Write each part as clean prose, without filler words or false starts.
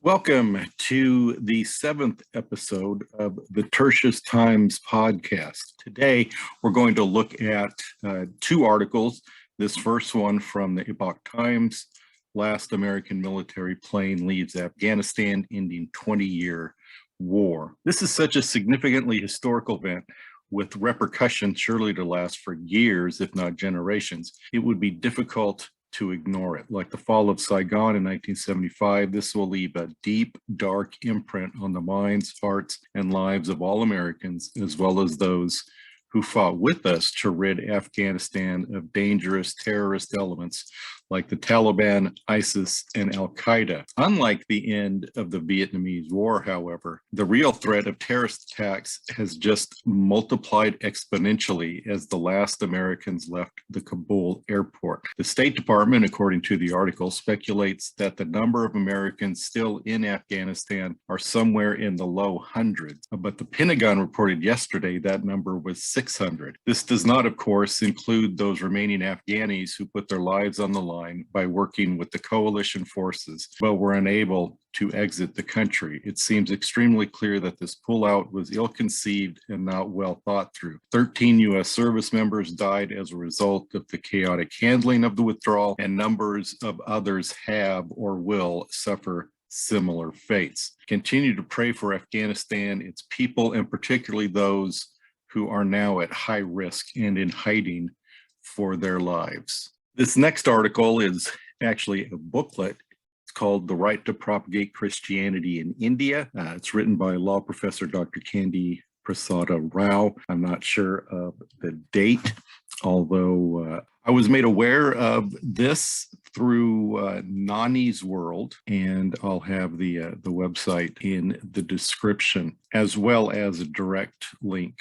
Welcome to the seventh episode of the Tertius Times podcast. Today, we're going to look at two articles. This first one from the Epoch Times, Last American Military Plane Leaves Afghanistan, Ending 20-Year War. This is such a significantly historical event with repercussions surely to last for years, if not generations. It would be difficult to ignore it. Like the fall of Saigon in 1975, this will leave a deep, dark imprint on the minds, hearts, and lives of all Americans, as well as those who fought with us to rid Afghanistan of dangerous terrorist elements like the Taliban, ISIS, and Al-Qaeda. Unlike the end of the Vietnamese War, however, the real threat of terrorist attacks has just multiplied exponentially as the last Americans left the Kabul airport. The State Department, according to the article, speculates that the number of Americans still in Afghanistan are somewhere in the low hundreds, but the Pentagon reported yesterday that number was 600. This does not, of course, include those remaining Afghanis who put their lives on the line by working with the coalition forces, but were unable to exit the country. It seems extremely clear that this pullout was ill-conceived and not well thought through. 13 U.S. service members died as a result of the chaotic handling of the withdrawal, and numbers of others have or will suffer similar fates. Continue to pray for Afghanistan, its people, and particularly those who are now at high risk and in hiding for their lives. This next article is actually a booklet. It's called The Right to Propagate Christianity in India. It's written by law professor Dr. Kande Prasada Rao. I'm not sure of the date, although I was made aware of this through Nani's World, and I'll have the website in the description, as well as a direct link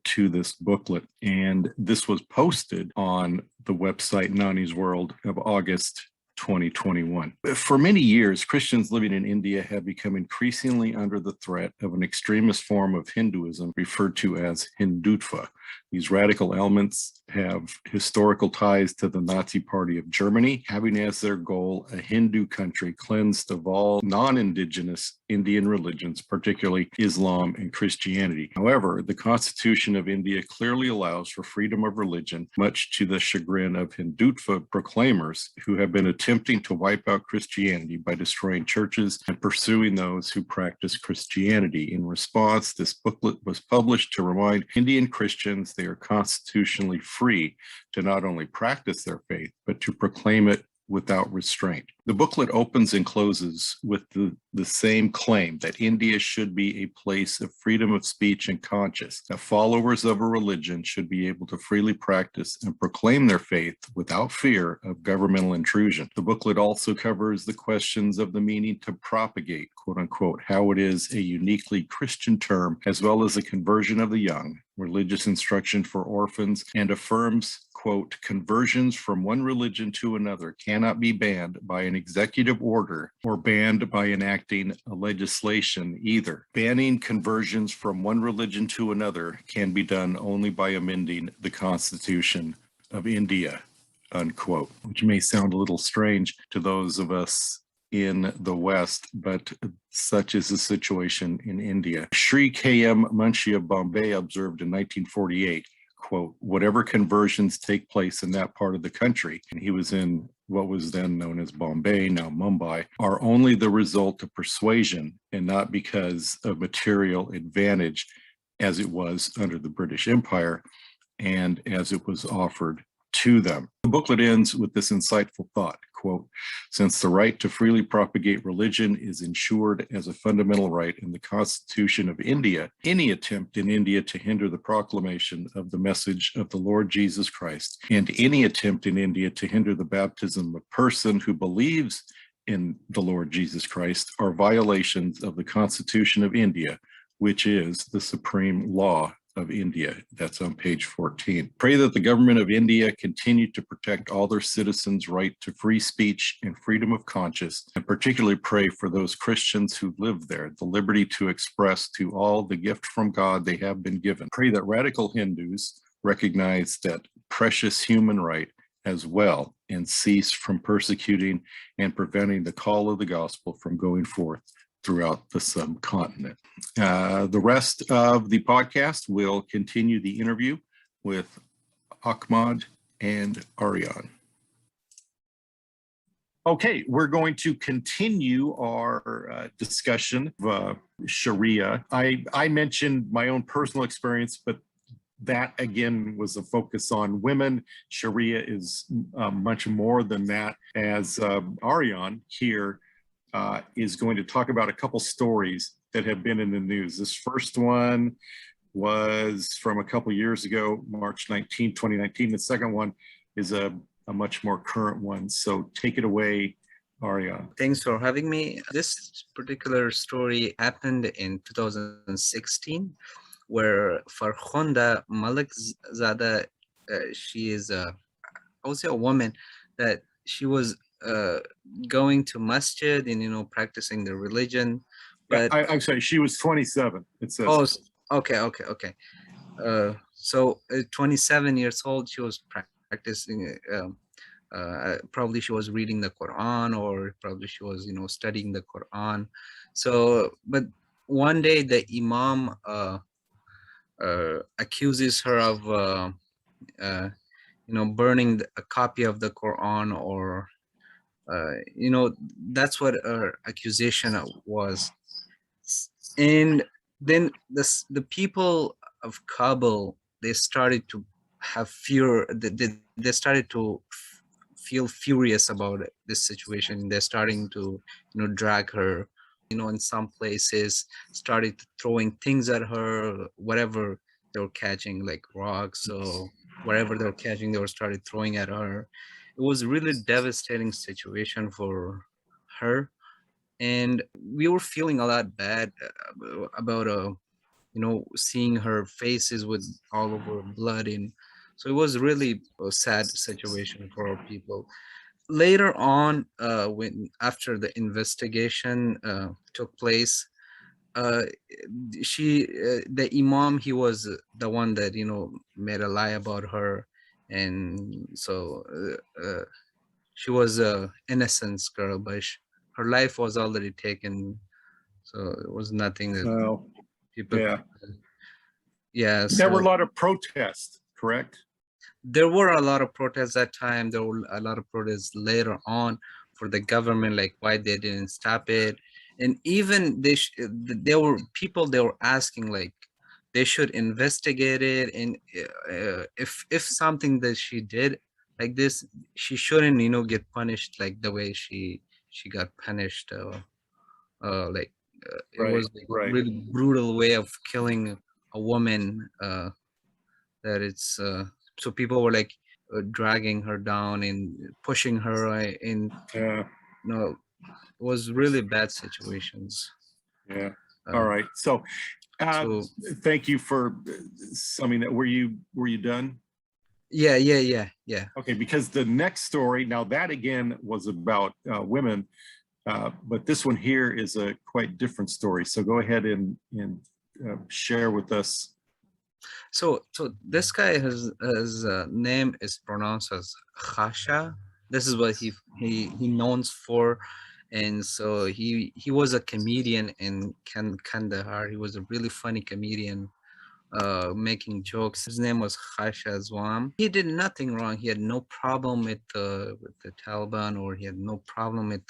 to this booklet. And this was posted on the website Nani's World of August 2021. For many years, Christians living in India have become increasingly under the threat of an extremist form of Hinduism referred to as Hindutva. These radical elements have historical ties to the Nazi Party of Germany, having as their goal a Hindu country cleansed of all non-indigenous Indian religions, particularly Islam and Christianity. However, the Constitution of India clearly allows for freedom of religion, much to the chagrin of Hindutva proclaimers who have been attempting to wipe out Christianity by destroying churches and pursuing those who practice Christianity. In response, this booklet was published to remind Indian Christians they are constitutionally free to not only practice their faith, but to proclaim it without restraint. The booklet opens and closes with the same claim that India should be a place of freedom of speech and conscience, that followers of a religion should be able to freely practice and proclaim their faith without fear of governmental intrusion. The booklet also covers the questions of the meaning to propagate, quote unquote, how it is a uniquely Christian term, as well as the conversion of the young, religious instruction for orphans, and affirms, quote, conversions from one religion to another cannot be banned by an executive order or banned by enacting a legislation either. Banning conversions from one religion to another can be done only by amending the Constitution of India, unquote, which may sound a little strange to those of us in the West, but such is the situation in India. Sri K.M. Munshi of Bombay observed in 1948, quote, whatever conversions take place in that part of the country, and he was in what was then known as Bombay, now Mumbai, are only the result of persuasion and not because of material advantage as it was under the British Empire and as it was offered to them. The booklet ends with this insightful thought, quote, since the right to freely propagate religion is ensured as a fundamental right in the Constitution of India, any attempt in India to hinder the proclamation of the message of the Lord Jesus Christ, and any attempt in India to hinder the baptism of a person who believes in the Lord Jesus Christ are violations of the Constitution of India, which is the supreme law of India. That's on page 14. Pray that the government of India continue to protect all their citizens' right to free speech and freedom of conscience, and particularly pray for those Christians who live there, the liberty to express to all the gift from God they have been given. Pray that radical Hindus recognize that precious human right as well and cease from persecuting and preventing the call of the gospel from going forth throughout the subcontinent. The rest of the podcast will continue the interview with Ahmad and Aryan. Okay, we're going to continue our discussion of Sharia. I mentioned my own personal experience, but that again was a focus on women. Sharia is much more than that, as Aryan here is going to talk about a couple stories that have been in the news. This first one was from a couple years ago, March 19, 2019. The second one is a much more current one. So take it away, Aryan. Thanks for having me. This particular story happened in 2016, where Farkhonda Malikzada, she is also a woman that she was going to masjid and practicing the religion. But I'm sorry, she was 27. It says. Oh, okay. So 27 years old, she was practicing. Probably she was reading the Quran, or probably she was studying the Quran. So, but one day the Imam accuses her of burning a copy of the Quran, or that's what her accusation was. And then the people of Kabul, they started to have fear. They started to feel furious about this situation. They're starting to drag her, in some places, started throwing things at her, whatever they were catching, like rocks, so whatever they were catching, they were started throwing at her. It was a really devastating situation for her, and we were feeling a lot bad about seeing her faces with all over blood, and so it was really a sad situation for our people. Later on, when after the investigation took place, the Imam, he was the one that made a lie about her, and so she was a innocent girl, but her life was already taken, so it was nothing that people. Yeah. There were a lot of protests, correct? There were a lot of protests that time. There were a lot of protests later on for the government, like why they didn't stop it. And even there were people, they were asking like they should investigate it, and if something that she did like this, she shouldn't get punished like the way she got punished. It was like a really brutal way of killing a woman. That it's so people were like dragging her down and pushing her in. It was really bad situations. Yeah. All right. So thank you for summing that. Were you done? Yeah. Okay, because the next story, now that again was about women, but this one here is a quite different story. So go ahead and share with us. So this guy, his name is pronounced as Khasha. This is what he known for, and so he was a comedian in Kandahar. He was a really funny comedian, making jokes. His name was Khasha Zwam. He did nothing wrong. He had no problem with the Taliban, or he had no problem with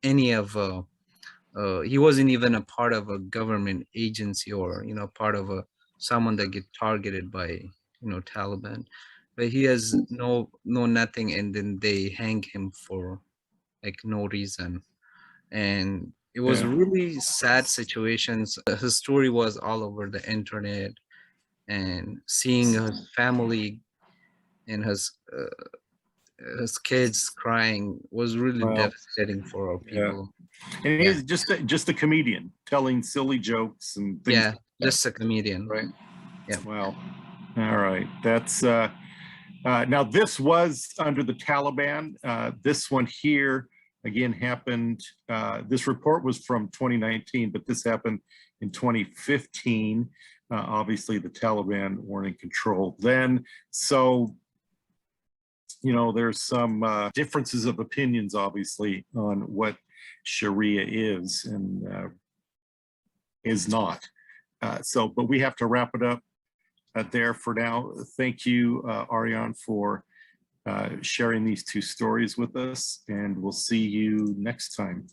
any of. He wasn't even a part of a government agency, or part of someone that get targeted by Taliban, but he has no nothing, and then they hang him for like no reason, and it was really sad situations. His story was all over the internet, and seeing his family and his kids crying was really devastating for our people. And he's just a comedian telling silly jokes and things. Yeah, just a comedian, right? Yeah. Wow. All right. That's now this was under the Taliban. This one here again happened. This report was from 2019, but this happened in 2015. Obviously, the Taliban weren't in control then. So, there's some differences of opinions, obviously, on what Sharia is. And is not. But we have to wrap it up there for now. Thank you, Aryan, for sharing these two stories with us, and we'll see you next time.